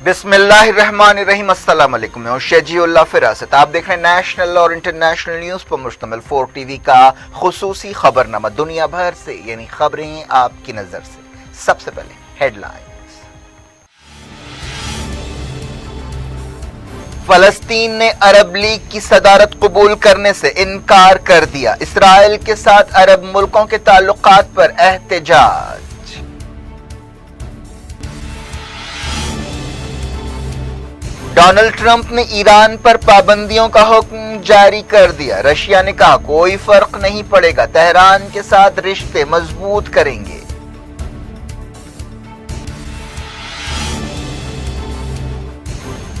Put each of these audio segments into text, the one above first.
بسم اللہ الرحمن الرحیم، السلام علیکم، میں ہوں شجیع اللہ فراست۔ آپ دیکھ رہے ہیں نیشنل اور انٹرنیشنل نیوز پر مشتمل 4 ٹی وی کا خصوصی خبرنامہ، دنیا بھر سے یعنی خبریں آپ کی نظر سے۔ سب سے پہلے ہیڈ لائنز۔ فلسطین نے عرب لیگ کی صدارت قبول کرنے سے انکار کر دیا، اسرائیل کے ساتھ عرب ملکوں کے تعلقات پر احتجاج۔ ڈونلڈ ٹرمپ نے ایران پر پابندیوں کا حکم جاری کر دیا، رشیا نے کہا کوئی فرق نہیں پڑے گا، تہران کے ساتھ رشتے مضبوط کریں گے۔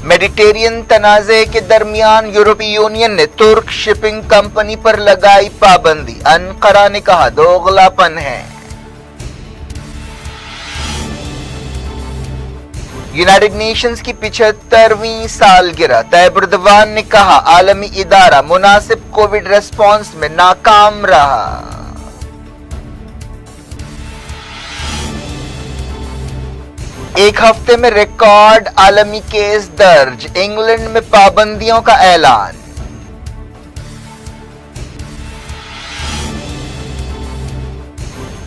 میڈیٹرینین تنازع کے درمیان یورپی یونین نے ترک شپنگ کمپنی پر لگائی پابندی، انقرہ نے کہا دوغلاپن ہے۔ یونائیٹڈ نیشنز کی 75ویں سالگرہ، طیب اردوان نے کہا عالمی ادارہ مناسب کووڈ ریسپانس میں ناکام رہا۔ ایک ہفتے میں ریکارڈ عالمی کیس درج، انگلینڈ میں پابندیوں کا اعلان۔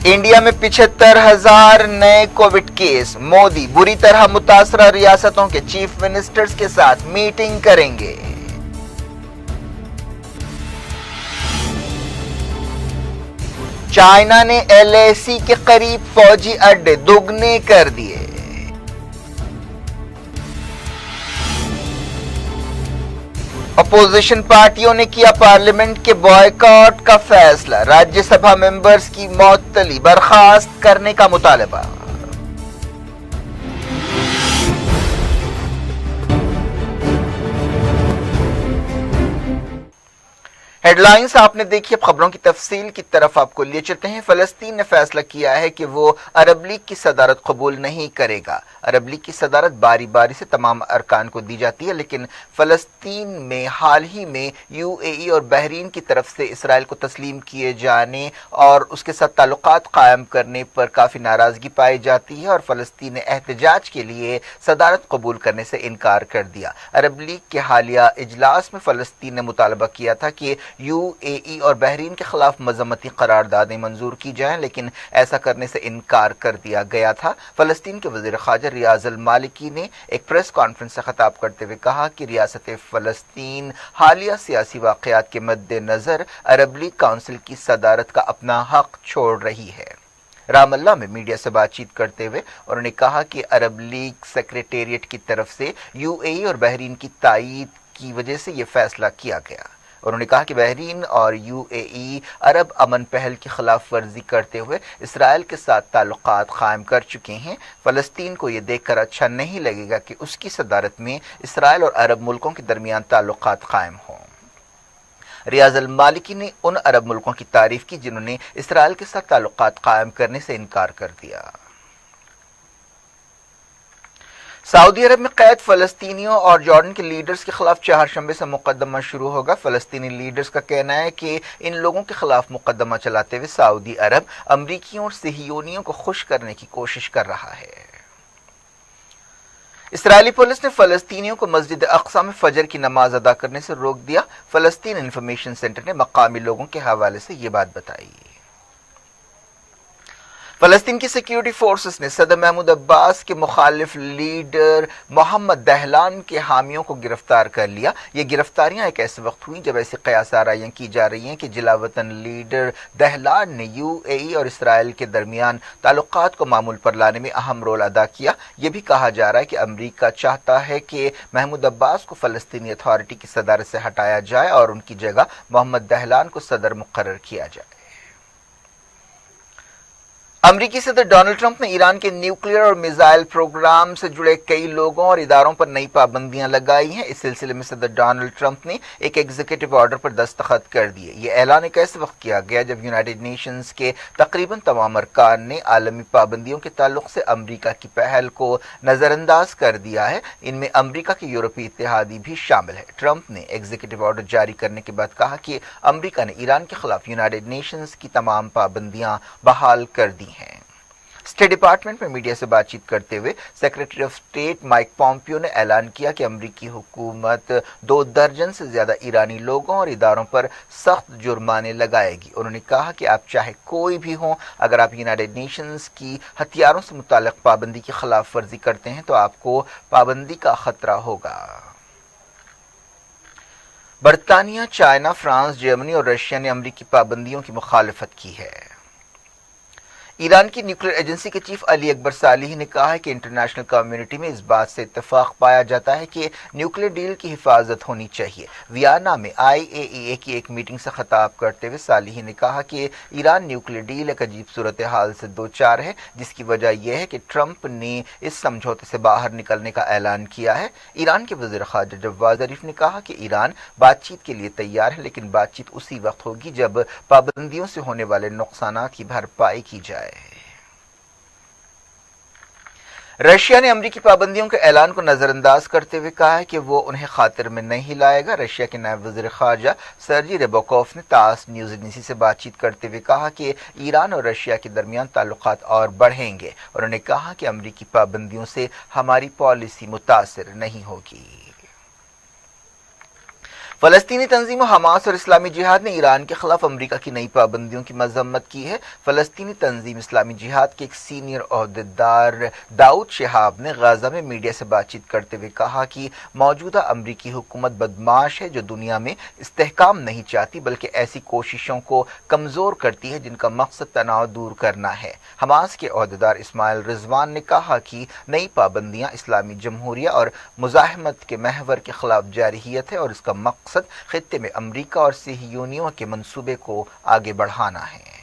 انڈیا میں 75,000 نئے کووڈ کیس، مودی بری طرح متاثرہ ریاستوں کے چیف منسٹرز کے ساتھ میٹنگ کریں گے۔ چائنا نے LAC کے قریب فوجی اڈے دوگنے کر دیے۔ اپوزیشن پارٹیوں نے کیا پارلیمنٹ کے بائیکاٹ کا فیصلہ، راجیہ سبھا ممبرز کی معطلی برخاست کرنے کا مطالبہ۔ ہیڈ لائنز آپ نے دیکھی، اب خبروں کی تفصیل کی طرف آپ کو لیے چلتے ہیں۔ فلسطین نے فیصلہ کیا ہے کہ وہ عرب لیگ کی صدارت قبول نہیں کرے گا۔ عرب لیگ کی صدارت باری باری سے تمام ارکان کو دی جاتی ہے، لیکن فلسطین میں حال ہی میں UAE اور بحرین کی طرف سے اسرائیل کو تسلیم کیے جانے اور اس کے ساتھ تعلقات قائم کرنے پر کافی ناراضگی پائی جاتی ہے، اور فلسطین نے احتجاج کے لیے صدارت قبول کرنے سے انکار کر دیا۔ عرب لیگ کے حالیہ اجلاس میں فلسطین نے مطالبہ کیا تھا کہ UAE اور بحرین کے خلاف مذمتی قراردادیں منظور کی جائیں، لیکن ایسا کرنے سے انکار کر دیا گیا تھا۔ فلسطین کے وزیر خارجہ ریاض المالکی نے ایک پریس کانفرنس سے خطاب کرتے ہوئے کہا کہ ریاست فلسطین حالیہ سیاسی واقعات کے مد نظر عرب لیگ کونسل کی صدارت کا اپنا حق چھوڑ رہی ہے۔ رام اللہ میں میڈیا سے بات چیت کرتے ہوئے انہوں نے کہا کہ عرب لیگ سیکریٹریٹ کی طرف سے UAE اور بحرین کی تائید کی وجہ سے یہ فیصلہ کیا گیا۔ انہوں نے کہا کہ بحرین اور UAE عرب امن پہل کی خلاف ورزی کرتے ہوئے اسرائیل کے ساتھ تعلقات قائم کر چکے ہیں۔ فلسطین کو یہ دیکھ کر اچھا نہیں لگے گا کہ اس کی صدارت میں اسرائیل اور عرب ملکوں کے درمیان تعلقات قائم ہوں۔ ریاض المالکی نے ان عرب ملکوں کی تعریف کی جنہوں نے اسرائیل کے ساتھ تعلقات قائم کرنے سے انکار کر دیا۔ سعودی عرب میں قید فلسطینیوں اور جارڈن کے لیڈرز کے خلاف چہارشنبے سے مقدمہ شروع ہوگا۔ فلسطینی لیڈرز کا کہنا ہے کہ ان لوگوں کے خلاف مقدمہ چلاتے ہوئے سعودی عرب امریکیوں اور صہیونیوں کو خوش کرنے کی کوشش کر رہا ہے۔ اسرائیلی پولیس نے فلسطینیوں کو مسجد اقصی میں فجر کی نماز ادا کرنے سے روک دیا۔ فلسطین انفارمیشن سینٹر نے مقامی لوگوں کے حوالے سے یہ بات بتائی۔ فلسطین کی سیکیورٹی فورسز نے صدر محمود عباس کے مخالف لیڈر محمد دہلان کے حامیوں کو گرفتار کر لیا۔ یہ گرفتاریاں ایک ایسے وقت ہوئیں جب ایسی قیاس آرائیاں کی جا رہی ہیں کہ جلاوطن لیڈر دہلان نے UAE اور اسرائیل کے درمیان تعلقات کو معمول پر لانے میں اہم رول ادا کیا۔ یہ بھی کہا جا رہا ہے کہ امریکہ چاہتا ہے کہ محمود عباس کو فلسطینی اتھارٹی کی صدارت سے ہٹایا جائے اور ان کی جگہ محمد دہلان کو صدر مقرر کیا جائے۔ امریکی صدر ڈونلڈ ٹرمپ نے ایران کے نیوکلیئر اور میزائل پروگرام سے جڑے کئی لوگوں اور اداروں پر نئی پابندیاں لگائی ہیں۔ اس سلسلے میں صدر ڈونلڈ ٹرمپ نے ایک ایگزیکٹو آرڈر پر دستخط کر دیے۔ یہ اعلان ایک ایسے وقت کیا گیا جب یونائیٹڈ نیشنز کے تقریباً تمام ارکان نے عالمی پابندیوں کے تعلق سے امریکہ کی پہل کو نظر انداز کر دیا ہے۔ ان میں امریکہ کے یورپی اتحادی بھی شامل ہے۔ ٹرمپ نے ایگزیکٹو آرڈر جاری کرنے کے بعد کہا کہ امریکہ نے ایران کے خلاف یونائیٹڈ نیشنز کی تمام پابندیاں بحال کر دی ہیں۔ स्टेट डिपार्टमेंट में मीडिया से बातचीत करते हुए secretary of state Mike Pompeo ने ऐलान किया कि अमेरिकी हुकूमत 2 दर्जन से ज्यादा ईरानी लोगों और इदारों पर सख्त जुर्माने लगाएगी। उन्होंने कहा कि आप चाहे कोई भी हो, अगर आप यूनाइटेड नेशंस की हथियारों से मुताल्लिक पाबंदी की खिलाफ वर्जी करते हैं तो आपको पाबंदी का खतरा होगा। बरतानिया, चाइना, फ्रांस, जर्मनी और रशिया ने अमेरिकी पाबंदियों की मुखालिफत की है। ईरान की न्यूक्लियर एजेंसी के चीफ अली अकबर सालेही ने कहा है कि इंटरनेशनल कम्युनिटी में इस बात से इत्तेफाक पाया जाता है कि न्यूक्लियर डील की हिफाजत होनी चाहिए। वियना में IAEA की एक मीटिंग से खिताब करते हुए सालेही ने कहा कि ईरान न्यूक्लियर डील एक अजीब सूरत हाल से दो चार है, जिसकी वजह यह है कि ट्रंप ने इस समझौते से बाहर निकलने का ऐलान किया है। ईरान के वज़ीर ख़ारजा जवाद ज़रीफ ने कहा कि ईरान बातचीत के लिए तैयार है, लेकिन बातचीत उसी वक्त होगी जब पाबंदियों से होने वाले नुकसानात की भरपाई की जाए। रशिया ने अमेरिकी पाबंदियों के ऐलान को नजरअंदाज करते हुए कहा है कि वो उन्हें खातिर में नहीं लाएगा। रशिया के नायब वज़ीर ख़ारजा सर्जी रेबकोफ ने तास न्यूज़ एजेंसी से बातचीत करते हुए कहा कि ईरान और रशिया के दरमियान ताल्लुकात और बढ़ेंगे। उन्होंने कहा कि अमेरिकी पाबंदियों से हमारी पॉलिसी मुतासिर नहीं होगी। फलस्तीनी तंजीम हमास और इस्लामी जिहाद ने ईरान के खिलाफ अमेरिका की नई पाबंदियों की मजम्मत की है। फलस्तीनी तंजीम इस्लामी जिहाद के एक सीनियर ओहदेदार दाऊद शिहाब ने गाजा में मीडिया से बातचीत करते हुए कहा कि मौजूदा अमेरिकी हुकूमत बदमाश है जो दुनिया में इस्तेहकाम नहीं चाहती बल्कि ऐसी कोशिशों को कमजोर करती है जिनका मकसद तनाव दूर करना है। हमास के ओहदेदार इस्माइल रिजवान ने कहा कि नई पाबंदियां इस्लामी जमहूरिया और मुजाहमत के महवर के खिलाफ जारहियत है और इसका मकसद खित्ते में अमेरिका और सिहयूनियों के मंसूबे को आगे बढ़ाना है।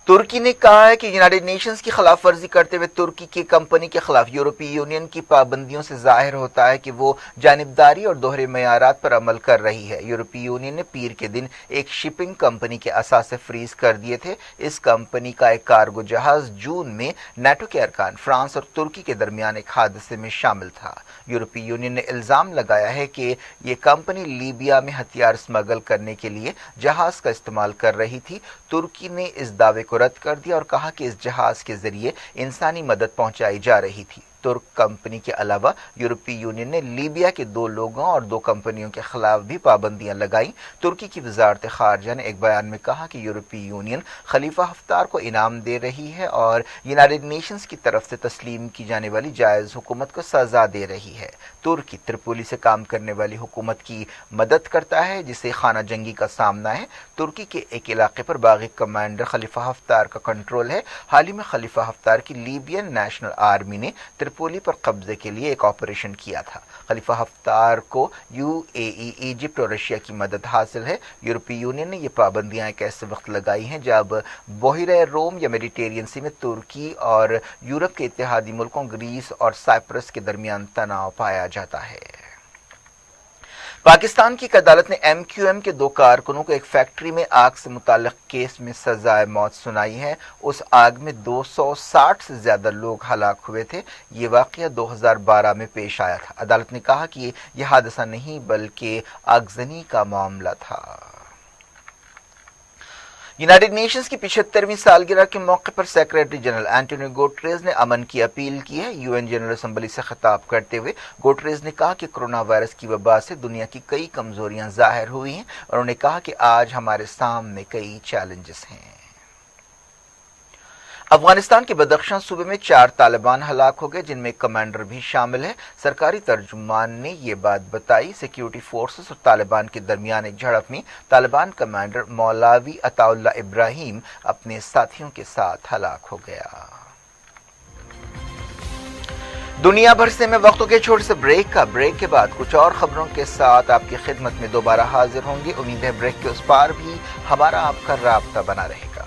तुर्की ने कहा है कि यूनाइटेड नेशंस की खिलाफ वर्जी करते हुए तुर्की की कंपनी के खिलाफ यूरोपीय यूनियन की पाबंदियों से जाहिर होता है कि वो जानिबदारी और दोहरे मयारात पर अमल कर रही है। यूरोपीय यूनियन ने पीर के दिन एक शिपिंग कंपनी के असासे फ्रीज कर दिए थे। इस कंपनी का एक कार्गो जहाज जून में नाटो के अरकान फ्रांस और तुर्की के दरमियान एक हादसे में शामिल था। यूरोपीय यूनियन ने इल्जाम लगाया है कि ये कंपनी लीबिया में हथियार स्मगल करने के लिए जहाज का इस्तेमाल कर रही थी। तुर्की ने इस दावे को रद्द कर दिया और कहा कि इस जहाज के जरिए इंसानी मदद पहुंचाई जा रही थी। तुर्क कंपनी के अलावा यूरोपीय यूनियन ने लीबिया के 2 लोगों और 2 कंपनियों के खिलाफ भी पाबंदियां लगाई। तुर्की की वजारत खारजा ने एक बयान में कहा कि यूरोपीय यूनियन खलीफा हफ्तार को इनाम दे रही है और यूनाइटेड नेशंस की तरफ से तस्लीम की जाने वाली जायज हुकूमत को सजा दे रही है। तुर्की त्रिपोली से काम करने वाली हुकूमत की मदद करता है जिसे खाना जंगी का सामना है। तुर्की के एक इलाके पर बागी कमांडर खलीफा हफ्तार का कंट्रोल है। हाल ही में खलीफा हफ्तार की लीबियन नेशनल आर्मी ने त्रिपोली पर कब्जे के लिए एक ऑपरेशन किया था। खलीफा हफ्तार को UAE, इजिप्ट और रशिया की मदद हासिल है। यूरोपीय यूनियन ने ये पाबंदियां एक ऐसे वक्त लगाई हैं जब बहिरे रोम या मेडिटेरियन सी में तुर्की और यूरोप के इत्तेहादी मुल्कों ग्रीस और साइप्रस के दरमियान तनाव पाया जाता है। पाकिस्तान की एक अदालत ने MQM के 2 कारकुनों को एक फैक्ट्री में आग से मुताल्लिक केस में सजाए मौत सुनाई है। उस आग में 260 से ज्यादा लोग हलाक हुए थे। ये वाकया 2012 में पेश आया था। अदालत ने कहा कि यह हादसा नहीं बल्कि आगजनी का मामला था। यूनाइटेड नेशंस की 75वीं सालगिरह के मौके पर सेक्रेटरी जनरल एंटोनियो गुटेरेस ने अमन की अपील की है। UN जनरल असेंबली से खिताब करते हुए गुटेरेस ने कहा कि कोरोना वायरस की वबा से दुनिया की कई कमजोरियां जाहिर हुई हैं और उन्होंने कहा कि आज हमारे सामने कई चैलेंजेस हैं। अफगानिस्तान के बदख्शां सूबे में 4 तालिबान हलाक हो गए जिनमें कमांडर भी शामिल है। सरकारी तर्जुमान ने ये बात बताई। सिक्योरिटी फोर्सेस और तालिबान के दरमियान एक झड़प में तालिबान कमांडर मौलावी अताउल्ला इब्राहिम अपने साथियों के साथ हलाक हो गया। दुनिया भर से मैं वक्तों के छोटे से ब्रेक के बाद कुछ और खबरों के साथ आपकी खिदमत में दोबारा हाजिर होंगे। उम्मीद है ब्रेक के उस पार भी हमारा आपका राब्ता बना रहेगा।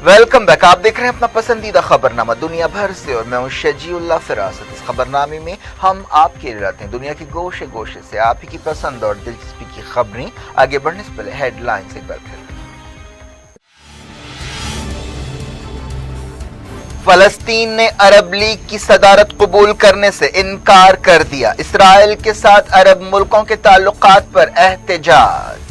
Welcome back. आप देख रहे हैं अपना पसंदीदा खबरनामा दुनिया भर से और मैं हूं शजीउल्लाह फिरासत। इस खबरनामे में हम आपके लिए लाते हैं दुनिया के गोशे गोशे से आप ही की पसंद और दिलचस्पी की खबरें। आगे बढ़ने से पहले हेडलाइंस एक बार फिर। फलस्तीन ने अरब लीग की सदारत कबूल करने से इनकार कर दिया। इसराइल के साथ अरब मुल्कों के ताल्लुकात पर एहतजाज।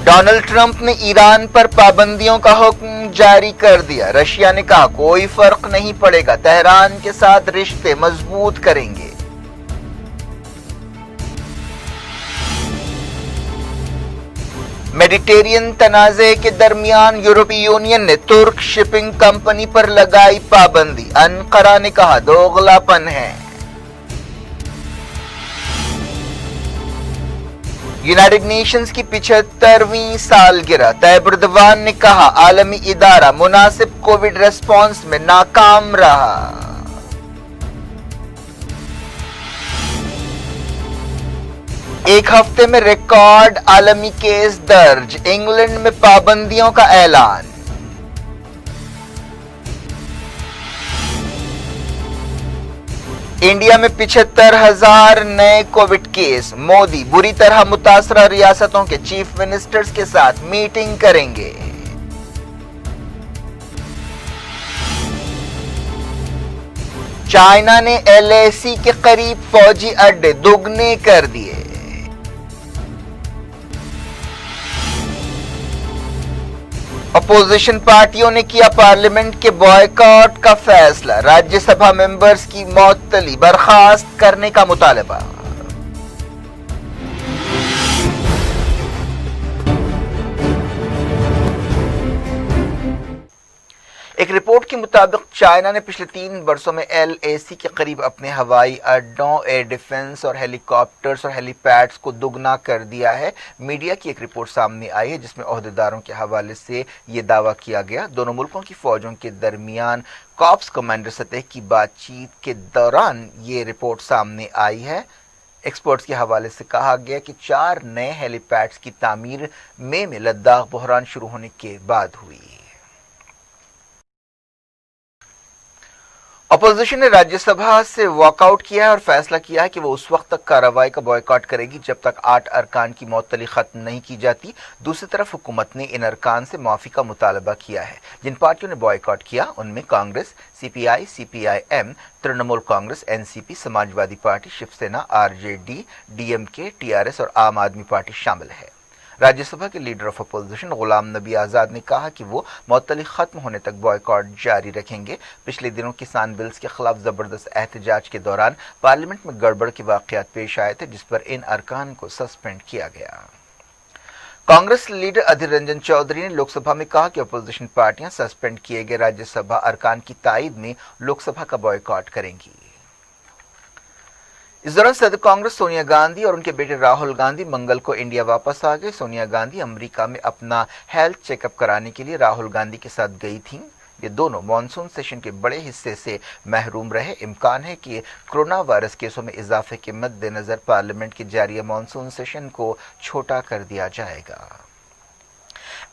डोनाल्ड ट्रंप ने ईरान पर पाबंदियों का हुक्म जारी कर दिया। रशिया ने कहा कोई फर्क नहीं पड़ेगा, तेहरान के साथ रिश्ते मजबूत करेंगे। मेडिटेरियन तनाज़े के दरमियान यूरोपीय यूनियन ने तुर्क शिपिंग कंपनी पर लगाई पाबंदी। अंकारा ने कहा दोगलापन है। यूनाइटेड नेशंस की 75वीं सालगिरह। तैयब एर्दोगान ने कहा आलमी इदारा मुनासिब कोविड रेस्पॉन्स में नाकाम रहा। एक हफ्ते में रिकॉर्ड आलमी केस दर्ज। इंग्लैंड में पाबंदियों का ऐलान। इंडिया में 75,000 नए कोविड केस। मोदी बुरी तरह मुतासरा रियासतों के चीफ मिनिस्टर्स के साथ मीटिंग करेंगे। चाइना ने LAC के करीब फौजी अड्डे दोगुने कर दिए। अपोजिशन पार्टियों ने किया पार्लियामेंट के बॉयकॉट का फैसला। राज्यसभा मेंबर्स की मुअत्तली बर्खास्त करने का मुतालबा। एक रिपोर्ट के मुताबिक चाइना ने पिछले 3 वर्षों में LAC के करीब अपने हवाई अड्डों, एयर डिफेंस और हेलीकॉप्टर्स और हेलीपैड्स को दुगना कर दिया है। मीडिया की एक रिपोर्ट सामने आई है जिसमें ओहदेदारों के हवाले से ये दावा किया गया। दोनों मुल्कों की फौजों के दरमियान कॉप्स कमांडर सतह की बातचीत के दौरान ये रिपोर्ट सामने आई है। एक्सपर्ट्स के हवाले से कहा गया कि 4 नए हेलीपैड्स की तामीर मई में लद्दाख बहरान शुरू होने के बाद हुई। अपोजिशन ने राज्यसभा से वॉकआउट किया है और फैसला किया है कि वो उस वक्त तक कार्रवाई का बॉयकॉट करेगी जब तक 8 अरकान की मुअत्तली खत्म नहीं की जाती। दूसरी तरफ हुकूमत ने इन अरकान से माफी का मुतालबा किया है। जिन पार्टियों ने बॉयकॉट किया उनमें Congress, CPI, CPIM, Trinamool Congress, NCP, Samajwadi party, Shivsena, RJD, DMK, TRS और आम आदमी पार्टी शामिल है। राज्यसभा के leader of opposition Ghulam Nabi Azad ने कहा कि वो मुअत्तली खत्म होने तक बॉयकॉट जारी रखेंगे। पिछले दिनों किसान बिल्स के खिलाफ जबरदस्त एहतजाज के दौरान पार्लियामेंट में गड़बड़ के वाकयात पेश आए थे जिस पर इन अरकान को सस्पेंड किया गया। कांग्रेस लीडर अधीर रंजन चौधरी ने लोकसभा में कहा कि अपोजिशन पार्टियां सस्पेंड किए गए राज्यसभा अरकान की ताईद में लोकसभा का बॉयकॉट करेंगी। इस दौरान सदर कांग्रेस सोनिया गांधी और उनके बेटे राहुल गांधी मंगल को इंडिया वापस आ गए। सोनिया गांधी अमेरिका में अपना हेल्थ चेकअप कराने के लिए राहुल गांधी के साथ गई थीं। ये दोनों मॉनसून सेशन के बड़े हिस्से से महरूम रहे। इम्कान है कि कोरोना वायरस केसों में इजाफे के मद्देनजर पार्लियामेंट के जारी मॉनसून सेशन को छोटा कर दिया जाएगा।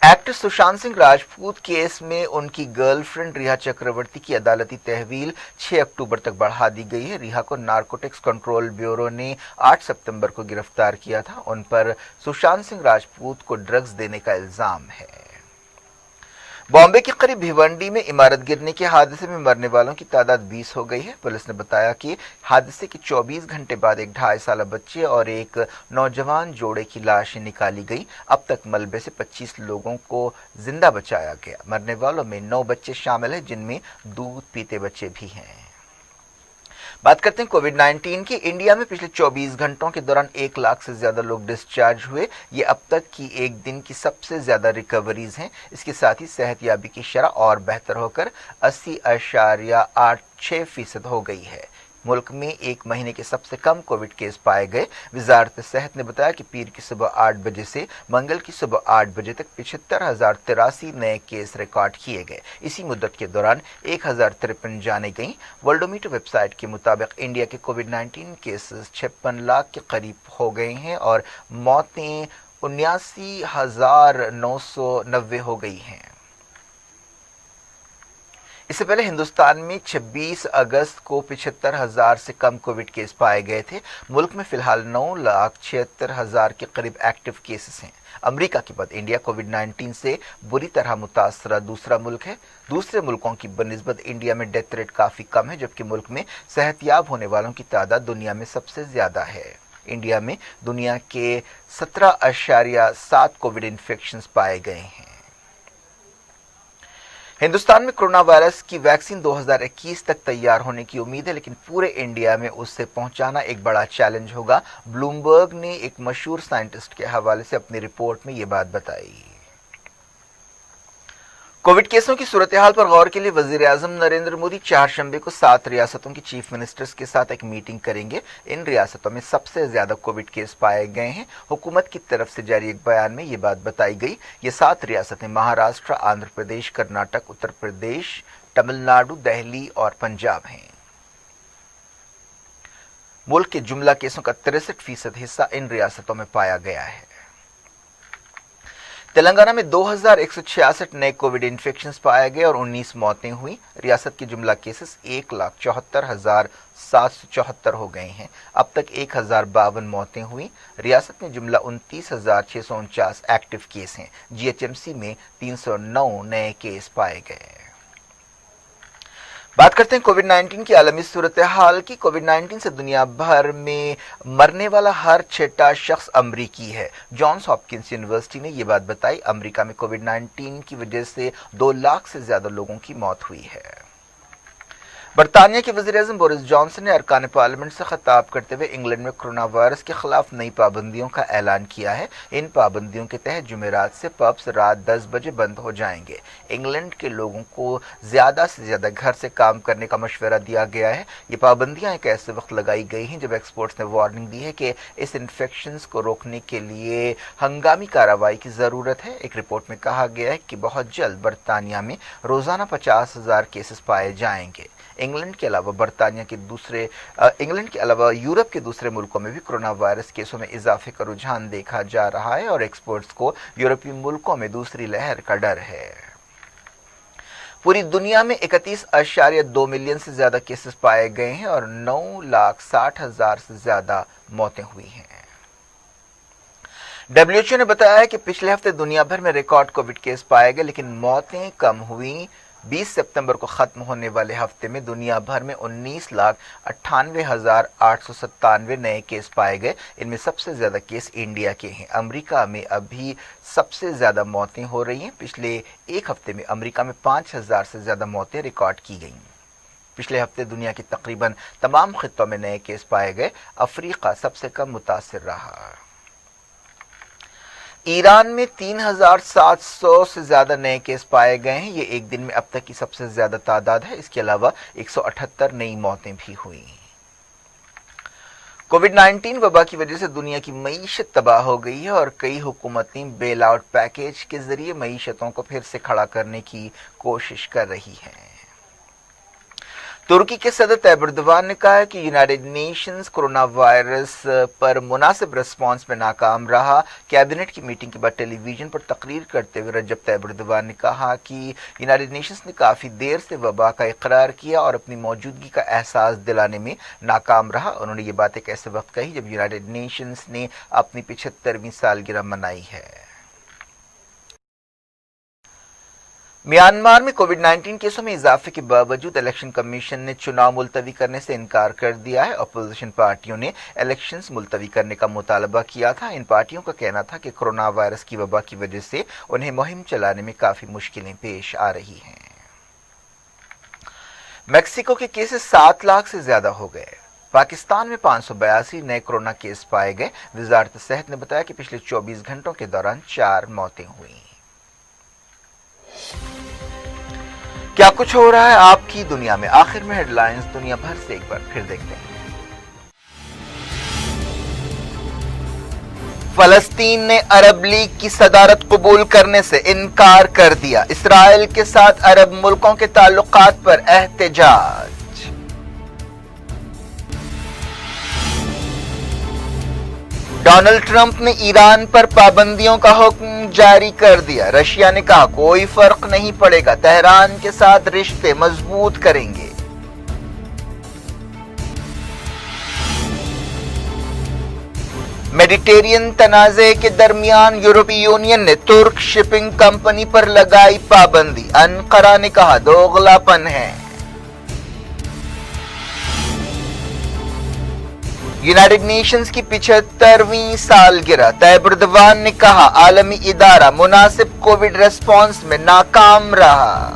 एक्टर सुशांत सिंह राजपूत केस में उनकी गर्लफ्रेंड रिहा चक्रवर्ती की अदालती तहवील 6 अक्टूबर तक बढ़ा दी गई है। रिहा को नारकोटिक्स कंट्रोल ब्यूरो ने 8 सितंबर को गिरफ्तार किया था। उन पर सुशांत सिंह राजपूत को ड्रग्स देने का इल्जाम है। बॉम्बे के करीब भिवंडी में इमारत गिरने के हादसे में मरने वालों की तादाद 20 हो गई है। पुलिस ने बताया कि हादसे के 24 घंटे बाद एक 2.5 साल बच्चे और एक नौजवान जोड़े की लाशें निकाली गई। अब तक मलबे से 25 लोगों को जिंदा बचाया गया। मरने वालों में 9 बच्चे शामिल हैं जिनमें दूध पीते बच्चे भी हैं। बात करते हैं कोविड-19 की। इंडिया में पिछले 24 घंटों के दौरान 1 लाख से ज्यादा लोग डिस्चार्ज हुए। ये अब तक की एक दिन की सबसे ज्यादा रिकवरीज हैं। इसके साथ ही सेहतयाबी की शरह और बेहतर होकर 80.86% हो गई है। मुल्क में एक महीने के सबसे कम कोविड केस पाए गए। वजारत सेहत ने बताया कि पीर की सुबह 8 बजे से मंगल की सुबह 8 बजे तक 75,083 नए केस रिकॉर्ड किए गए। इसी मुद्दत के दौरान 1,053 जाने गईं। वर्ल्डोमीटर वेबसाइट के मुताबिक इंडिया के कोविड-19 केसेस 56 लाख के करीब हो गए हैं और मौतें 79,990 हो गई हैं। इससे पहले हिंदुस्तान में 26 अगस्त को 75,000 से कम कोविड केस पाए गए थे। मुल्क में फिलहाल 9,76,000 के करीब एक्टिव केसेस हैं। अमेरिका के बाद इंडिया कोविड-19 से बुरी तरह मुतासरा दूसरा मुल्क है। दूसरे मुल्कों की बनिस्बत इंडिया में डेथ रेट काफी कम है, जबकि मुल्क में सेहतयाब होने वालों की तादाद दुनिया में सबसे ज्यादा है। इंडिया में दुनिया के 17.7 कोविड इन्फेक्शंस पाए गए हैं। हिंदुस्तान में कोरोना वायरस की वैक्सीन 2021 तक तैयार होने की उम्मीद है, लेकिन पूरे इंडिया में उससे पहुंचाना एक बड़ा चैलेंज होगा। ब्लूमबर्ग ने एक मशहूर साइंटिस्ट के हवाले से अपनी रिपोर्ट में ये बात बताई। कोविड केसों की सूरत हाल पर गौर के लिए वजीर आजम नरेंद्र मोदी चारशंबे को 7 रियासतों की चीफ मिनिस्टर्स के साथ एक मीटिंग करेंगे। इन रियासतों में सबसे ज्यादा कोविड केस पाए गए हैं। हुकूमत की तरफ से जारी एक बयान में ये बात बताई गई। ये 7 रियासतें महाराष्ट्र, आंध्र प्रदेश, कर्नाटक, उत्तर प्रदेश, तमिलनाडु, दिल्ली और पंजाब हैं। मुल्क के जुमला केसों का 63% हिस्सा इन रियासतों में पाया गया है। तेलंगाना में 2,166 नए कोविड इन्फेक्शंस पाए गए और 19 मौतें हुई। रियासत के जुमला केसेस 1,74,774 हो गए हैं। अब तक 1,052 मौतें हुई। रियासत में जुमला 29,649 एक्टिव केस हैं। जीएचएमसी में 309 नए केस पाए गए। बात करते हैं कोविड-19 की आलमी सूरत हाल की। कोविड-19 से दुनिया भर में मरने वाला हर 6वां शख्स अमरीकी है। जॉन्स हॉपकिंस यूनिवर्सिटी ने यह बात बताई। अमरीका में कोविड-19 की वजह से 2 लाख से ज्यादा लोगों की मौत हुई है। बरतानिया के वज़ीर-ए-आज़म बोरिस जॉनसन ने अरकान पार्लियामेंट से खिताब करते हुए इंग्लैंड में कोरोना वायरस के खिलाफ नई पाबंदियों का ऐलान किया है। इन पाबंदियों के तहत जुमेरात से पब्स रात 10 बजे बंद हो जाएंगे। इंग्लैंड के लोगों को ज्यादा से ज्यादा घर से काम करने का मशवरा दिया गया है। ये पाबंदियां एक ऐसे वक्त लगाई गई हैं जब एक्सपर्ट्स ने वार्निंग दी है कि इस इन्फेक्शन को रोकने के लिए हंगामी कार्रवाई की जरूरत है। एक रिपोर्ट में कहा गया है कि बहुत जल्द बरतानिया में रोजाना 50,000 केसेस पाए जाएंगे। इंग्लैंड के अलावा यूरोप के दूसरे मुल्कों में भी कोरोना वायरस केसों में इजाफे का रुझान देखा जा रहा है और एक्सपर्ट्स को यूरोपीय मुल्कों में दूसरी लहर का डर है। पूरी दुनिया में 31.2 मिलियन से ज्यादा केसेस पाए गए हैं और 9,60,000 से ज्यादा मौतें हुई हैं। WHO ने बताया है कि पिछले हफ्ते दुनिया भर में रिकॉर्ड कोविड केस पाए गए, लेकिन मौतें कम हुई। 20 सितंबर को खत्म होने वाले हफ्ते में दुनिया भर में 19,98,897 नए केस पाए गए। इनमें सबसे ज्यादा केस इंडिया के हैं। अमेरिका में अभी सबसे ज्यादा मौतें हो रही हैं। पिछले एक हफ्ते में अमेरिका में 5,000 से ज्यादा मौतें रिकॉर्ड की गईं। पिछले हफ्ते दुनिया के तकरीबन तमाम खित्तों में नए केस पाए गए। अफ्रीका सबसे कम मुतासिर रहा। ईरान में 3,700 से ज्यादा नए केस पाए गए हैं। ये एक दिन में अब तक की सबसे ज्यादा तादाद है। इसके अलावा 178 नई मौतें भी हुई। कोविड-19 वबा की वजह से दुनिया की मईशत तबाह हो गई है और कई हुकूमतें बेल आउट पैकेज के जरिए मईशतों को फिर से खड़ा करने की कोशिश कर रही हैं। तुर्की के सदर तैयब एर्दोगान ने कहा है कि यूनाइटेड नेशंस कोरोना वायरस पर मुनासिब रिस्पांस में नाकाम रहा। कैबिनेट की मीटिंग के बाद टेलीविजन पर तकरीर करते हुए रजब तैयब एर्दोगान ने कहा कि यूनाइटेड नेशंस ने काफी देर से वबा का इकरार किया और अपनी मौजूदगी का एहसास दिलाने में नाकाम रहा। उन्होंने ये बात एक ऐसे वक्त कही जब यूनाइटेड नेशंस ने अपनी 75वीं सालगिरह मनाई है। म्यांमार में कोविड-19 केसों में इजाफे के बावजूद इलेक्शन कमीशन ने चुनाव मुलतवी करने से इनकार कर दिया है। अपोजिशन पार्टियों ने इलेक्शंस मुलतवी करने का मुतालबा किया था। इन पार्टियों का कहना था कि कोरोना वायरस की वबा की वजह से उन्हें मुहिम चलाने में काफी मुश्किलें पेश आ रही हैं। मेक्सिको के केसेस 7 लाख से ज्यादा हो गए। पाकिस्तान में 582 नए कोरोना केस पाए गए। वजारत सेहत ने बताया कि पिछले 24 घंटों के दौरान 4 मौतें हुई। क्या कुछ हो रहा है आपकी दुनिया में? आखिर में हेडलाइंस दुनिया भर से एक बार फिर देखते हैं। फलस्तीन ने अरब लीग की सदारत कबूल करने से इनकार कर दिया। इसराइल के साथ अरब मुल्कों के ताल्लुकात पर एहतजाज। ڈونلڈ ٹرمپ نے ایران پر پابندیوں کا حکم جاری کر دیا۔ رشیا نے کہا کوئی فرق نہیں پڑے گا، تہران کے ساتھ رشتے مضبوط کریں گے۔ میڈیٹرینین تنازع کے درمیان یورپی یونین نے ترک شپنگ کمپنی پر لگائی پابندی۔ انقرہ نے کہا دوغلاپن ہے۔ یونائیٹڈ نیشنز کی 75ویں سالگرہ، طیب اردوان نے کہا عالمی ادارہ مناسب کووڈ ریسپانس میں ناکام رہا۔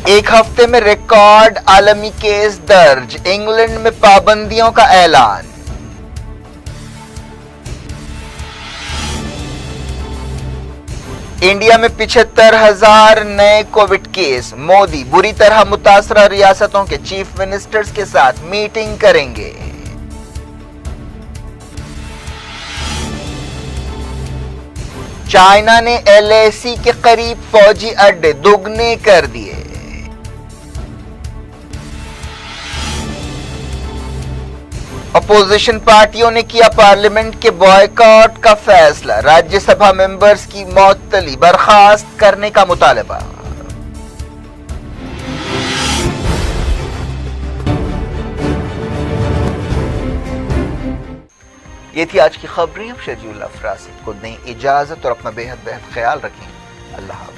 ایک ہفتے میں ریکارڈ عالمی کیس درج، انگلینڈ میں پابندیوں کا اعلان۔ انڈیا میں 75,000 نئے کووڈ کیس، مودی بری طرح متاثرہ ریاستوں کے چیف منسٹرز کے ساتھ میٹنگ کریں گے۔ چائنا نے LAC کے قریب فوجی اڈے دوگنے کر دیے۔ اپوزیشن پارٹیوں نے کیا پارلیمنٹ کے بائیکاٹ کا فیصلہ، راجیہ سبھا ممبرز کی معطلی برخاست کرنے کا مطالبہ۔ یہ تھی آج کی خبریں۔ اب شیڈول افراسد کو دیں اجازت اور اپنا بے حد خیال رکھیں۔ اللہ حافظ۔